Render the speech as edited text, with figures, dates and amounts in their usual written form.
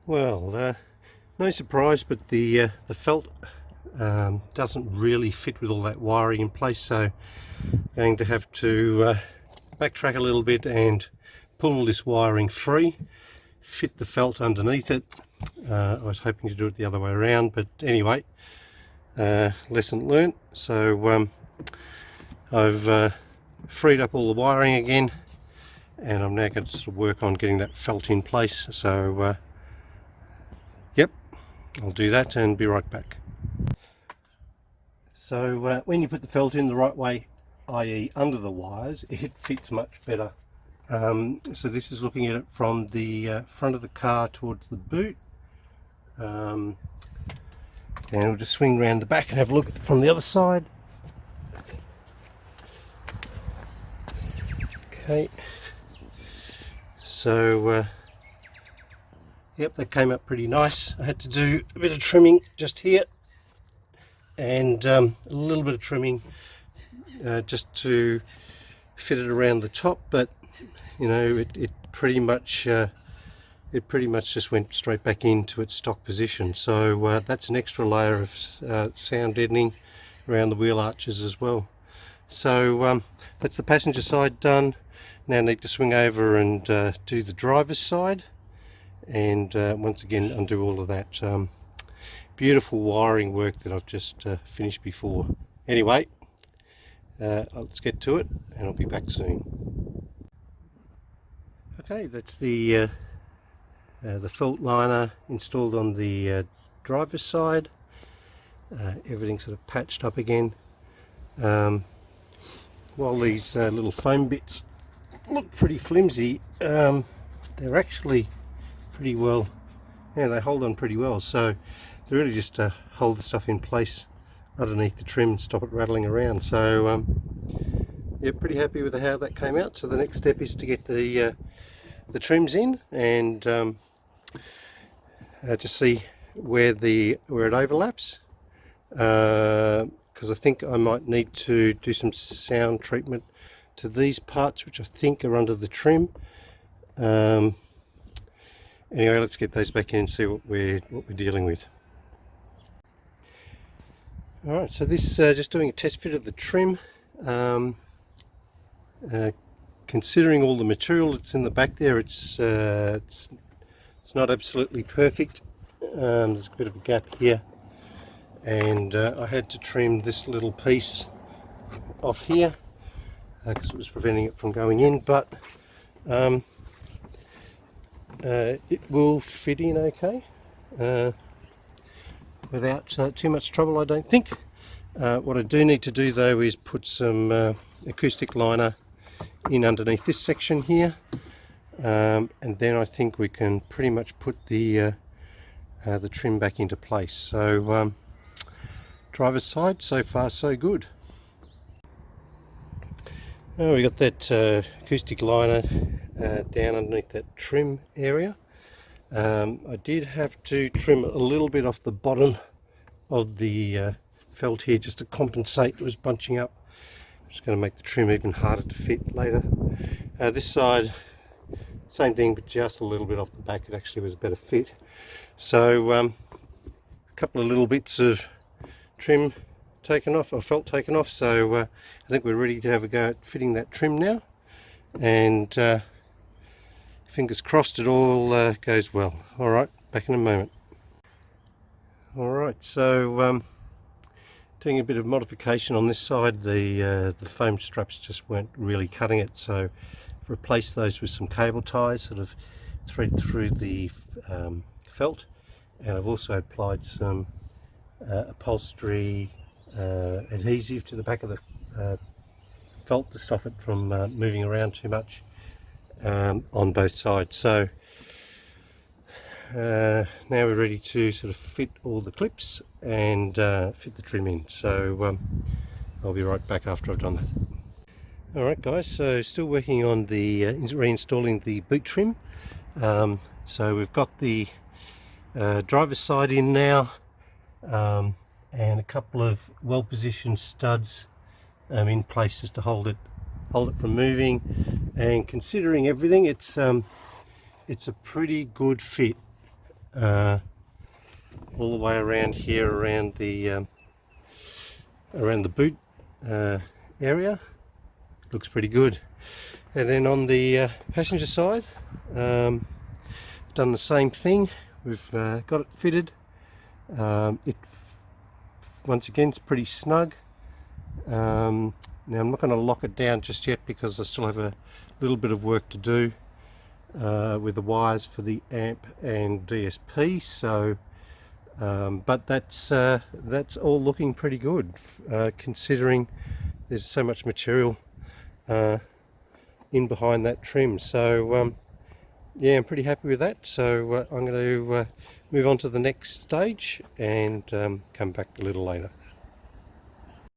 Well, no surprise, but the felt doesn't really fit with all that wiring in place, so I'm going to have to backtrack a little bit and pull all this wiring free, fit the felt underneath it. I was hoping to do it the other way around, but anyway, lesson learned. So I've freed up all the wiring again, and I'm now going to sort of work on getting that felt in place. So yep, I'll do that and be right back. So when you put the felt in the right way, i.e. under the wires, it fits much better. So this is looking at it from the front of the car towards the boot, and we'll just swing around the back and have a look from the other side. Okay, so yep, that came up pretty nice. I had to do a bit of trimming just here, and a little bit of trimming just to fit it around the top, but you know, it pretty much just went straight back into its stock position. So that's an extra layer of sound deadening around the wheel arches as well. So that's the passenger side done. Now I need to swing over and do the driver's side, and once again undo all of that beautiful wiring work that I've just finished before. Anyway, let's get to it and I'll be back soon. Okay, that's the felt liner installed on the driver's side. Everything's sort of patched up again. While these little foam bits look pretty flimsy, they're actually pretty well, yeah, they hold on pretty well. So they're really just to hold the stuff in place underneath the trim and stop it rattling around. So yeah, pretty happy with how that came out. So the next step is to get the trims in and just see where it overlaps, because I think I might need to do some sound treatment to these parts, which I think are under the trim. Anyway, let's get those back in and see what we're dealing with. Alright, so this is just doing a test fit of the trim. Considering all the material that's in the back there, it's not absolutely perfect. There's a bit of a gap here, and I had to trim this little piece off here because it was preventing it from going in, but it will fit in okay without too much trouble, I don't think. What I do need to do though is put some acoustic liner in underneath this section here, and then I think we can pretty much put the trim back into place. So driver's side, so far so good. Oh, we got that acoustic liner down underneath that trim area. I did have to trim a little bit off the bottom of the felt here just to compensate. It was bunching up. I'm just going to make the trim even harder to fit later. This side, same thing, but just a little bit off the back. It actually was a better fit. So a couple of little bits of trim taken off, or felt taken off, so I think we're ready to have a go at fitting that trim now, and fingers crossed it all goes well. Alright, back in a moment. Alright, so doing a bit of modification on this side. The foam straps just weren't really cutting it, so I've replaced those with some cable ties, sort of thread through the felt, and I've also applied some upholstery adhesive to the back of the felt to stop it from moving around too much on both sides. So now we're ready to sort of fit all the clips and fit the trim in. So I'll be right back after I've done that. Alright guys, so still working on the reinstalling the boot trim. So we've got the driver's side in now, and a couple of well positioned studs in place just to hold it from moving, and considering everything, it's a pretty good fit. all the way around here, around the boot area. Looks pretty good. And then on the passenger side, done the same thing. We've got it fitted. Once again, it's pretty snug. Now I'm not going to lock it down just yet because I still have a little bit of work to do with the wires for the amp and DSP. So, but that's all looking pretty good, considering there's so much material in behind that trim. So yeah, I'm pretty happy with that. So I'm going to move on to the next stage and come back a little later.